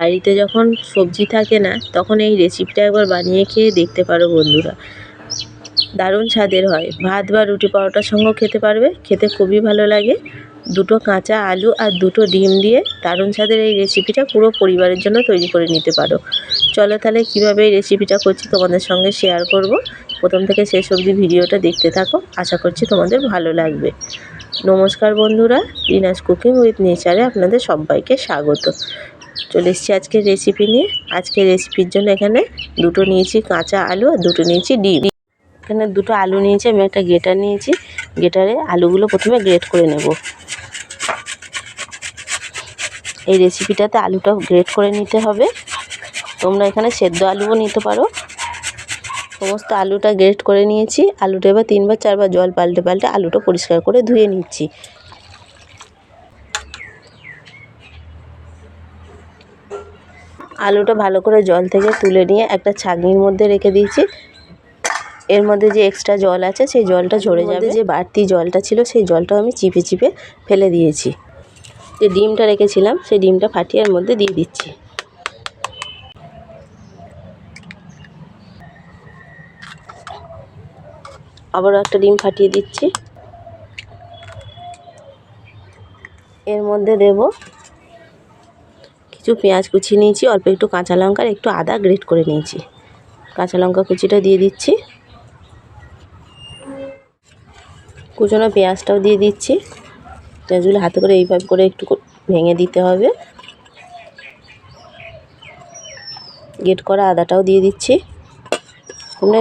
বাড়িতে যখন সবজি থাকে না তখন এই রেসিপিটা একবার বানিয়ে খেয়ে দেখতে পারো বন্ধুরা, দারুণ স্বাদের হয়। ভাত বা রুটি পরোটার সঙ্গেও খেতে পারবে, খেতে খুবই ভালো লাগে। দুটো কাঁচা আলু আর দুটো ডিম দিয়ে দারুণ স্বাদের এই রেসিপিটা পুরো পরিবারের জন্য তৈরি করে নিতে পারো। চলো তাহলে কীভাবে এই রেসিপিটা করছি তোমাদের সঙ্গে শেয়ার করব। প্রথম থেকে শেষ অবধি ভিডিওটা দেখতে থাকো, আশা করছি তোমাদের ভালো লাগবে। নমস্কার বন্ধুরা, রিনাস কুকিং উইথ নেচারে আপনাদের সবাইকে স্বাগত। চলে এসেছি আজকের রেসিপি নিয়ে। আজকের রেসিপির জন্য এখানে দুটো নিয়েছি কাঁচা আলু আর দুটো নিয়েছি ডিম। এখানে দুটো আলু নিয়েছি, আমি একটা গ্রেটার নিয়েছি। গ্রেটারে আলুগুলো প্রথমে গ্রেট করে নেব। এই রেসিপিটাতে আলুটা গ্রেট করে নিতে হবে। তোমরা এখানে সেদ্ধ আলুও নিতে পারো। সমস্ত আলুটা গ্রেট করে নিয়েছি। আলুটা এবার 3বার 4বার জল পাল্টে পাল্টে আলুটা পরিষ্কার করে ধুয়ে নিচ্ছি। আলুটা ভালো করে জল থেকে তুলে নিয়ে একটা ছাঁকনির মধ্যে রেখে দিয়েছি। এর মধ্যে যে এক্সট্রা জল আছে সেই জলটা ঝরে যাবে। যে বাড়তি জলটা ছিল সেই জলটাও আমি চিপে চিপে ফেলে দিয়েছি। যে ডিমটা রেখেছিলাম সেই ডিমটা ফাটিয়ে এর মধ্যে দিয়ে দিচ্ছি। আবারও একটা ডিম ফাটিয়ে দিচ্ছি। এর মধ্যে দেব কিছু পেঁয়াজ কুচি নিয়েছি, অল্প একটু কাঁচা লঙ্কা আর একটু আদা গ্রেট করে নিয়েছি। কাঁচা লঙ্কা কুচিটা দিয়ে দিচ্ছি, কুচনো পেঁয়াজটাও দিয়ে দিচ্ছি। পেঁয়াজগুলো হাতে করে এইভাবে করে একটু ভেঙে দিতে হবে। গ্রেট করা আদাটাও দিয়ে দিচ্ছি।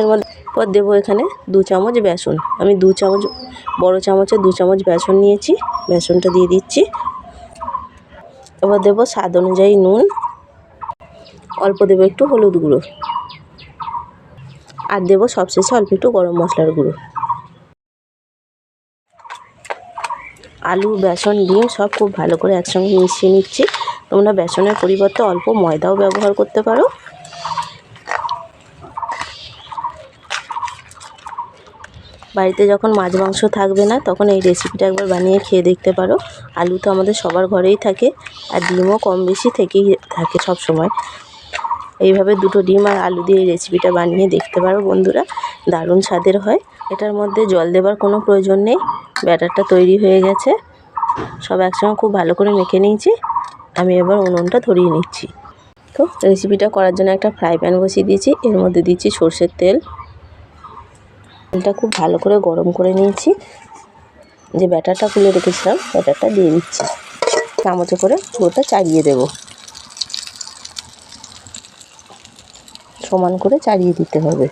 এর মধ্যে পর দেবো এখানে 2 চামচ বেসন। আমি 2 চামচ বড় চামচে 2 চামচ বেসন নিয়েছি। বেসনটা দিয়ে দিচ্ছি। এবার দেবো স্বাদ অনুযায়ী নুন, অল্প দেবো একটু হলুদ গুঁড়ো, আর দেবো সবশেষে অল্প একটু গরম মশলার গুঁড়ো। আলু, বেসন, ডিম সব খুব ভালো করে একসঙ্গে মিশিয়ে নিচ্ছি। তোমরা বেসনের পরিবর্তে অল্প ময়দাও ব্যবহার করতে পারো। বাড়িতে যখন মাছ মাংস থাকবে না তখন এই রেসিপিটা একবার বানিয়ে খেয়ে দেখতে পারো। আলু তো আমাদের সবার ঘরেই থাকে, আর ডিমও কম বেশি থেকেই থাকে সব সময়। এইভাবে দুটো ডিম আর আলু দিয়ে এই রেসিপিটা বানিয়ে দেখতে পারো বন্ধুরা, দারুণ স্বাদের হয়। এটার মধ্যে জল দেবার কোনো প্রয়োজন নেই, ব্যাটারটা তৈরি হয়ে গেছে। সব একসঙ্গে খুব ভালো করে মেখে নিয়েছি। আমি এবার উনুনটা ধরিয়ে নিচ্ছি। তো রেসিপিটা করার জন্য একটা ফ্রাই প্যান বসিয়ে দিয়েছি। এর মধ্যে দিচ্ছি সর্ষের তেল। তেলটা খুব ভালো করে গরম করে নিয়েছি। যে ব্যাটারটা খুলে রেখেছিলাম ব্যাটারটা দিয়ে দিচ্ছি। চামচে করে পুরোটা চাড়িয়ে দেব। সমান করে চাড়িয়ে দিতে হবে।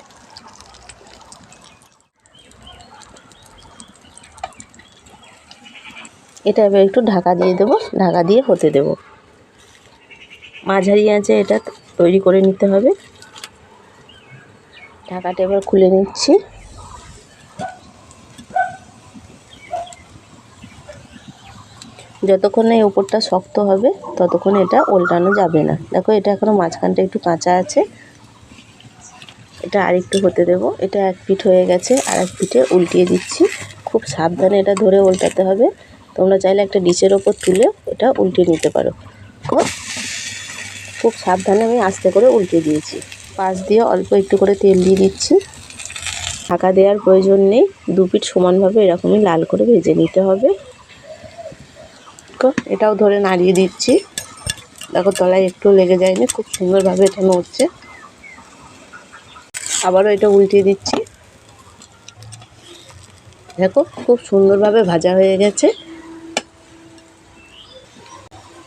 এটা এবার একটু ঢাকা দিয়ে দেব। ঢাকা দিয়ে হতে দেব। মাঝারি আঁচে এটা তৈরি করে নিতে হবে। ঢাকাটা এবার খুলে নিচ্ছি। যতক্ষণ না এই উপরটা শক্ত হবে ততক্ষণ এটা উল্টানো যাবে না। দেখো এটা এখনও মাঝখানটা একটু কাঁচা আছে, এটা আরেকটু হতে দেব। এটা এক পিঠ হয়ে গেছে, আর এক পিঠে উল্টিয়ে দিচ্ছি। খুব সাবধানে এটা ধরে উল্টাতে হবে। তোমরা চাইলে একটা ডিশের ওপর তুলে এটা উল্টিয়ে নিতে পারো। খুব সাবধানে আমি আস্তে করে উল্টে দিয়েছি। পাশ দিয়ে অল্প একটু করে তেল দিয়ে দিচ্ছি। ঢাকা দেওয়ার প্রয়োজন নেই, 2 পিঠ সমানভাবে এরকমই লাল করে ভেজে নিতে হবে। এটাও ধরে নাড়িয়ে দিচ্ছি। দেখো তলায় একটু লেগে যায়নি, খুব সুন্দরভাবে এটা নড়ছে। আবারও এটা উল্টিয়ে দিচ্ছি। দেখো খুব সুন্দরভাবে ভাজা হয়ে গেছে।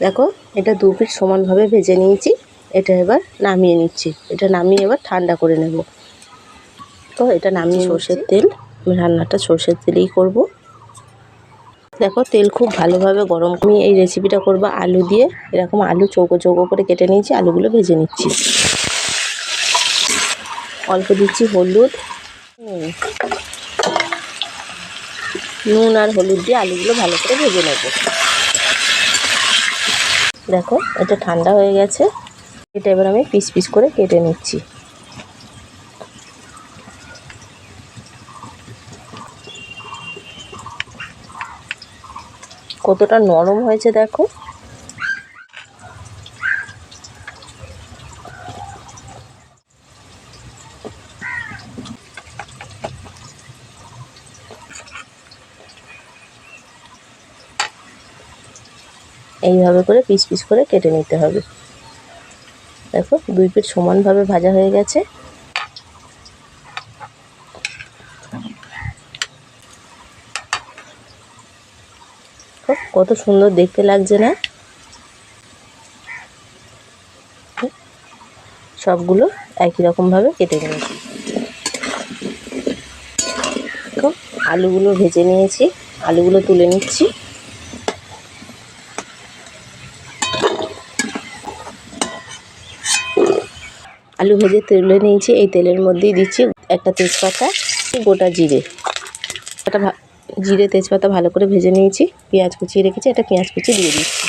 দেখো এটা 2 পিঠ সমানভাবে ভেজে নিয়েছি। এটা এবার নামিয়ে নিচ্ছি। এটা নামিয়ে এবার ঠান্ডা করে নেব। তো এটা নামিয়ে সর্ষের তেল, আমি রান্নাটা সর্ষের তেলেই করব। দেখো তেল খুব ভালোভাবে গরম। আমি এই রেসিপিটা করব আলু দিয়ে। এরকম আলু চৌকো চৌকো করে কেটে নিয়েছি, আলুগুলো ভেজে নিচ্ছি। অল্প দিচ্ছি হলুদ, নুন আর হলুদ দিয়ে আলুগুলো ভালো করে ভেজে নেব। দেখো এটা ঠান্ডা হয়ে গেছে। এটা এবার আমি পিস পিস করে কেটে নিচ্ছি। কতটা নরম হয়েছে দেখো। এইভাবে করে পিস পিস করে কেটে নিতে হবে। দেখো 2 পিঠ সমানভাবে ভাজা হয়ে গেছে। কত সুন্দর দেখতে লাগছে না? সবগুলো একই রকমভাবে কেটে নিয়েছি। দেখো আলুগুলো ভেজে নিয়েছি, আলুগুলো তুলে নিচ্ছি। আলু ভেজে তুলে নিয়েছি। এই তেলের মধ্যেই দিচ্ছি একটা তেজপাতা, গোটা জিরে। জিরে তেজপাতা ভালো করে ভেজে নিয়েছি। পেঁয়াজ কুচিয়ে রেখেছি, একটা পেঁয়াজ কুচি দিয়ে দিচ্ছি।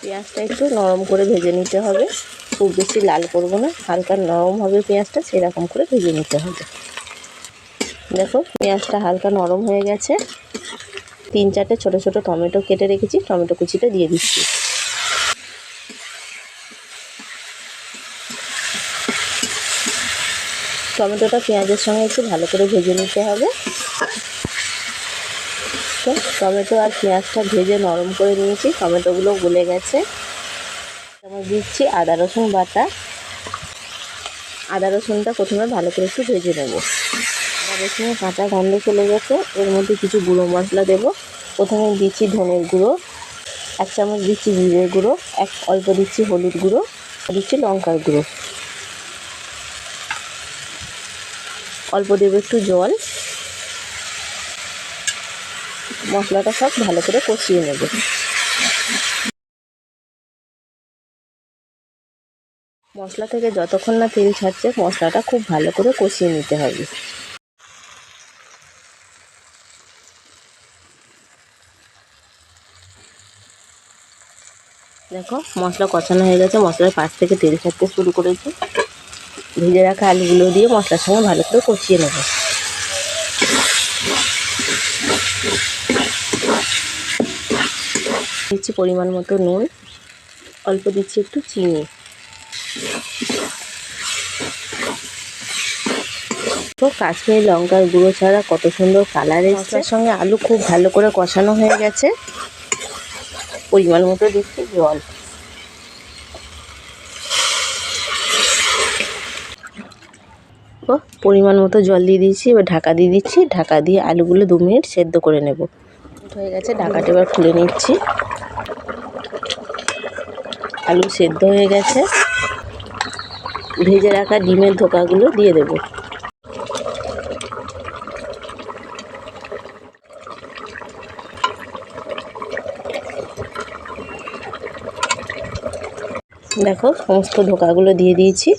পেঁয়াজটা একটু নরম করে ভেজে নিতে হবে, খুব বেশি লাল করব না, হালকা নরম হবে পেঁয়াজটা, সেরকম করে ভেজে নিতে হবে। দেখো পেঁয়াজটা হালকা নরম হয়ে গেছে। 3-4টে ছোটো ছোটো টমেটো কেটে রেখেছি, টমেটো কুচিটা দিয়ে দিচ্ছি। টমেটোটা পেঁয়াজের সঙ্গে একটু ভালো করে ভেজে নিতে হবে। তো টমেটো আর পেঁয়াজটা ভেজে নরম করে নিয়েছি, টমেটোগুলো গলে গেছে। আমি দিচ্ছি আদা রসুন বাটা। আদা রসুনটা প্রথমে ভালো করে একটু ভেজে নেব। আদা রসুনের কাঁচা গন্ধ চলে গেছে। এর মধ্যে কিছু গুঁড়ো মশলা দেব। প্রথমে দিচ্ছি ধনের গুঁড়ো, 1 চামচ দিচ্ছি জিরের গুঁড়ো, অল্প দিচ্ছি হলুদ গুঁড়ো, দিচ্ছি লঙ্কার গুঁড়ো, অল্প দেব একটু জল। মশলাটা সব ভালো করে কষিয়ে নেব। মশলা থেকে যতক্ষণ না তেল ছাড়ছে মশলাটা খুব ভালো করে কষিয়ে নিতে হবে। দেখো মশলা কষানো হয়ে গেছে, মশলার পাশ থেকে তেল ছাড়তে শুরু করেছে। ভেজে রাখা আলুগুলো দিয়ে মশলার সঙ্গে ভালো করে কষিয়ে নেব। দিচ্ছি পরিমাণ মতো নুন, অল্প দিচ্ছি একটু চিনি। তো কাশ্মীরি লঙ্কার গুঁড়ো ছাড়া কত সুন্দর কালার এসেছে। মশলার সঙ্গে আলু খুব ভালো করে কষানো হয়ে গেছে। পরিমাণ মতো দিচ্ছি জল। পরিমাণ মতো জল দিয়ে দিচ্ছি। এবার ঢাকা দিয়ে দিচ্ছি। ঢাকা দিয়ে আলুগুলো 2 মিনিট সেদ্ধ করে নেব। হয়ে গেছে, ঢাকাটা এবার খুলে নিচ্ছি। আলু সেদ্ধ হয়ে গেছে। ভেজে রাখা ডিমের ধোকাগুলো দিয়ে দেব। দেখো সমস্ত ধোকাগুলো দিয়ে দিয়েছি।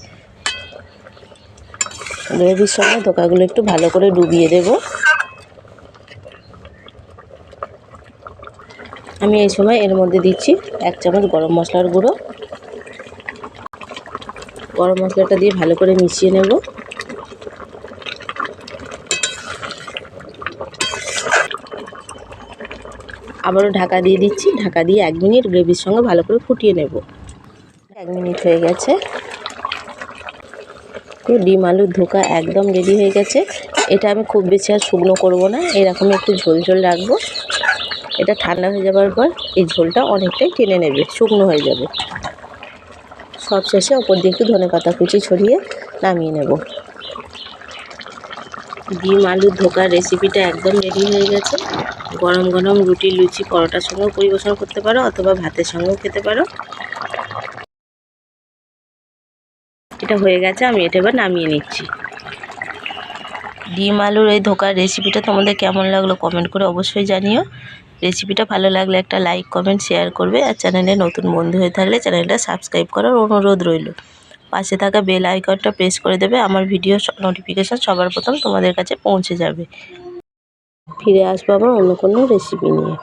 গ্রেভির সঙ্গে ধোকাগুলো একটু ভালো করে ডুবিয়ে দেব। আমি এই সময় এর মধ্যে দিচ্ছি 1 চামচ গরম মশলার গুঁড়ো। গরম মশলাটা দিয়ে ভালো করে মিশিয়ে নেব। আবারও ঢাকা দিয়ে দিচ্ছি। ঢাকা দিয়ে 1 মিনিট গ্রেভির সঙ্গে ভালো করে ফুটিয়ে নেব। 1 মিনিট হয়ে গেছে। তো ডিম আলুর ধোকা একদম রেডি হয়ে গেছে। এটা আমি খুব বেশি আর শুকনো করব না, এরকম একটু ঝোল ঝোল রাখবো। এটা ঠান্ডা হয়ে যাবার পর এই ঝোলটা অনেকটাই টেনে নেবে, শুকনো হয়ে যাবে। সব শেষে ওপর দিয়ে একটু ধনেপাতা কুচি ছড়িয়ে নামিয়ে নেব। ডিম আলুর ধোকার রেসিপিটা একদম রেডি হয়ে গেছে। গরম গরম রুটি, লুচি, পরোটার সঙ্গেও পরিবেশন করতে পারো অথবা ভাতের সঙ্গেও খেতে পারো। এটা হয়ে গেছে, আমি এটা এবার নামিয়ে নিচ্ছি। ডিম আলুর এই ধোকার রেসিপিটা তোমাদের কেমন লাগলো কমেন্ট করে অবশ্যই জানিও। রেসিপিটা ভালো লাগলে একটা লাইক, কমেন্ট, শেয়ার করবে। আর চ্যানেলে নতুন বন্ধু হয়ে থাকলে চ্যানেলটা সাবস্ক্রাইব করার অনুরোধ রইল। পাশে থাকা বেল আইকনটা প্রেস করে দেবে, আমার ভিডিও নোটিফিকেশান সবার প্রথম তোমাদের কাছে পৌঁছে যাবে। ফিরে আসবো আবার অন্য কোনো রেসিপি নিয়ে।